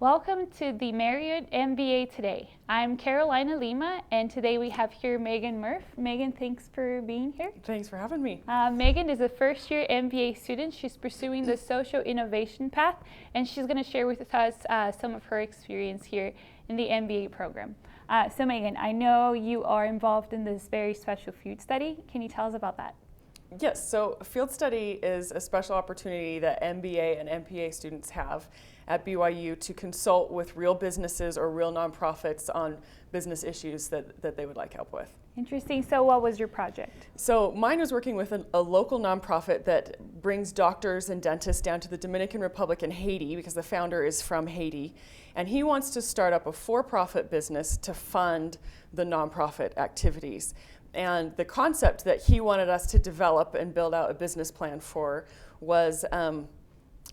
Welcome to the Marriott MBA Today. I'm Carolina Lima, and today we have here Megan Murph. Megan, thanks for being here. Thanks for having me. Megan is a first-year MBA student. She's pursuing the social innovation path, and she's going to share with us some of her experience here in the MBA program. So Megan, I know you are involved in this very special field study. Can you tell us about that? Yes, so a field study is a special opportunity that MBA and MPA students have at BYU to consult with real businesses or real nonprofits on business issues that they would like help with. Interesting. So what was your project? So mine was working with a local nonprofit that brings doctors and dentists down to the Dominican Republic and Haiti, because the founder is from Haiti, and he wants to start up a for-profit business to fund the nonprofit activities. And the concept that he wanted us to develop and build out a business plan for was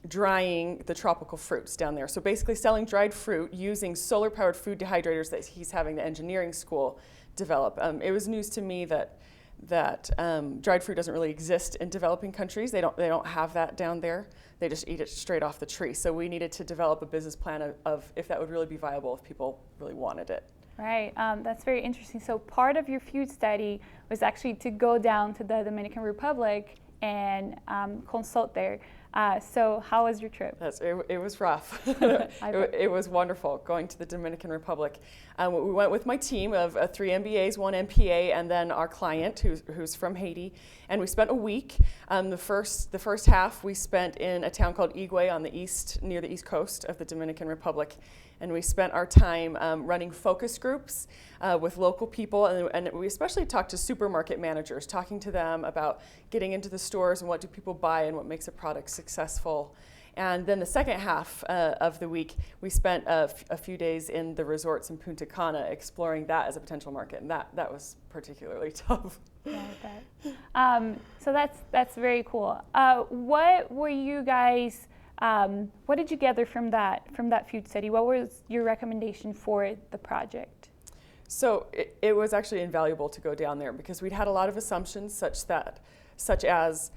drying the tropical fruits down there. So basically selling dried fruit using solar-powered food dehydrators that he's having the engineering school develop. It was news to me that dried fruit doesn't really exist in developing countries. They don't have that down there. They just eat it straight off the tree. So we needed to develop a business plan of if that would really be viable, if people really wanted it. Right, that's very interesting. So part of your field study was actually to go down to the Dominican Republic and consult there. So how was your trip? It was rough. It was wonderful going to the Dominican Republic. We went with my team of 3 MBAs, 1 MPA, and then our client who's from Haiti. And we spent a week. The first half we spent in a town called Higüey on the east, near the east coast of the Dominican Republic. And we spent our time running focus groups with local people, and we especially talked to supermarket managers, talking to them about getting into the stores and what do people buy and what makes a product successful. And then the second half of the week, we spent a few days in the resorts in Punta Cana exploring that as a potential market, and that was particularly tough. Yeah, I bet. So that's very cool. What were you guys? What did you gather from that field study? What was your recommendation for the project? So it was actually invaluable to go down there because we'd had a lot of assumptions such as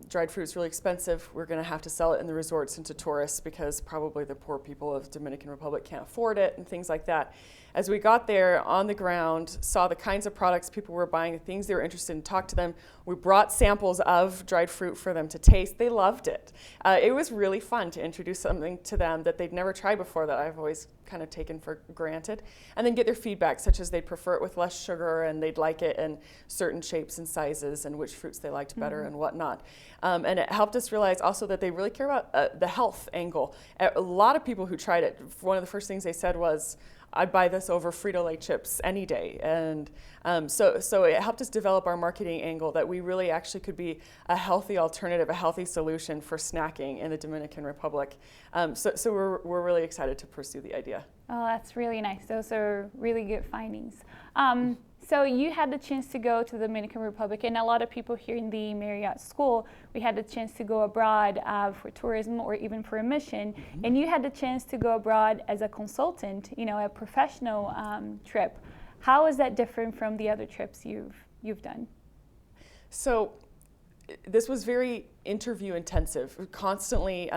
dried fruit is really expensive. We're going to have to sell it in the resorts and to tourists because probably the poor people of Dominican Republic can't afford it and things like that. As we got there on the ground, saw the kinds of products people were buying, the things they were interested in, talked to them. We brought samples of dried fruit for them to taste. They loved it. It was really fun to introduce something to them that they'd never tried before that I've always kind of taken for granted, and then get their feedback, such as they'd prefer it with less sugar and they'd like it in certain shapes and sizes and which fruits they liked better and whatnot. And it helped us realize also that they really care about the health angle. A lot of people who tried it, one of the first things they said was, I'd buy this over Frito-Lay chips any day. And so it helped us develop our marketing angle that we really actually could be a healthy alternative, a healthy solution for snacking in the Dominican Republic. So we're really excited to pursue the idea. Oh, that's really nice. Those are really good findings. So you had the chance to go to the Dominican Republic, and a lot of people here in the Marriott School, we had the chance to go abroad for tourism or even for a mission, and you had the chance to go abroad as a consultant, a professional trip. How is that different from the other trips you've done? So this was very interview intensive, constantly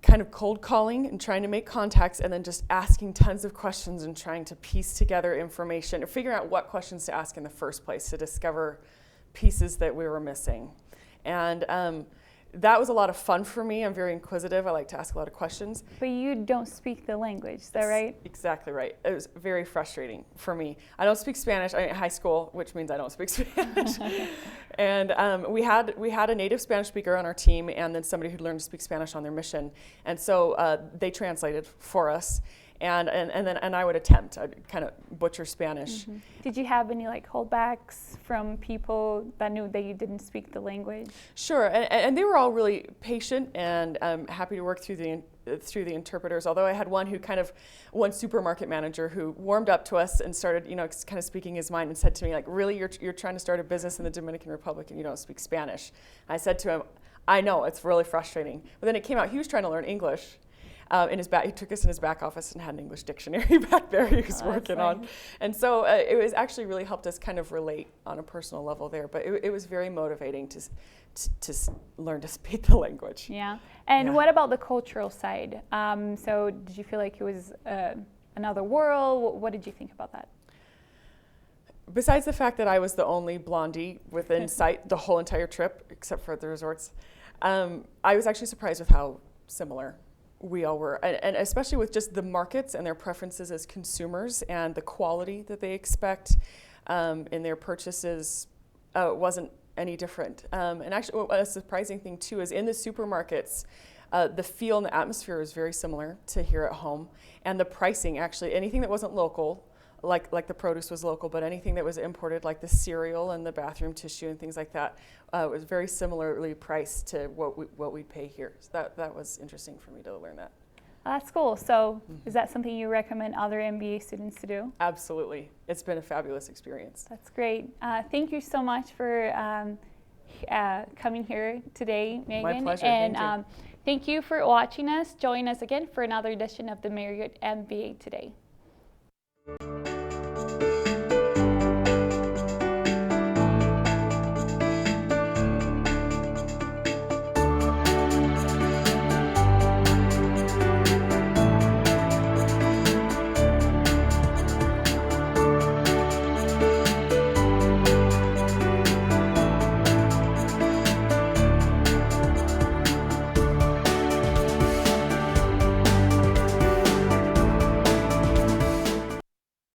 kind of cold calling and trying to make contacts and then just asking tons of questions and trying to piece together information or figuring out what questions to ask in the first place to discover pieces that we were missing. And that was a lot of fun for me. I'm very inquisitive. I like to ask a lot of questions. But you don't speak the language, is that right? Exactly right. It was very frustrating for me. I don't speak Spanish. I'm in high school, which means I don't speak Spanish. And we had a native Spanish speaker on our team and then somebody who'd learned to speak Spanish on their mission. And so they translated for us. And I would attempt. I'd kind of butcher Spanish. Mm-hmm. Did you have any holdbacks from people that knew that you didn't speak the language? Sure, and they were all really patient and happy to work through the interpreters. Although I had one supermarket manager who warmed up to us and started, kind of speaking his mind and said to me, really, you're trying to start a business in the Dominican Republic and you don't speak Spanish. I said to him, I know, it's really frustrating. But then it came out he was trying to learn English. in his back. He took us in his back office and had an English dictionary back there he was working on. And so it was actually really helped us kind of relate on a personal level there. But it was very motivating to learn to speak the language. Yeah. And what about the cultural side? So did you feel like it was another world? What did you think about that? Besides the fact that I was the only blondie within sight the whole entire trip, except for the resorts, I was actually surprised with how similar we all were, and especially with just the markets and their preferences as consumers and the quality that they expect in their purchases wasn't any different. And actually, a surprising thing too is in the supermarkets, the feel and the atmosphere was very similar to here at home, and the pricing actually, anything that wasn't local, like the produce was local, but anything that was imported, like the cereal and the bathroom tissue and things like that, was very similarly priced to what we'd pay here. So that was interesting for me to learn that. That's cool. So is that something you recommend other MBA students to do? Absolutely. It's been a fabulous experience. That's great. Thank you so much for coming here today, Megan. My pleasure. And thank you. Thank you for watching us. Join us again for another edition of the Marriott MBA Today.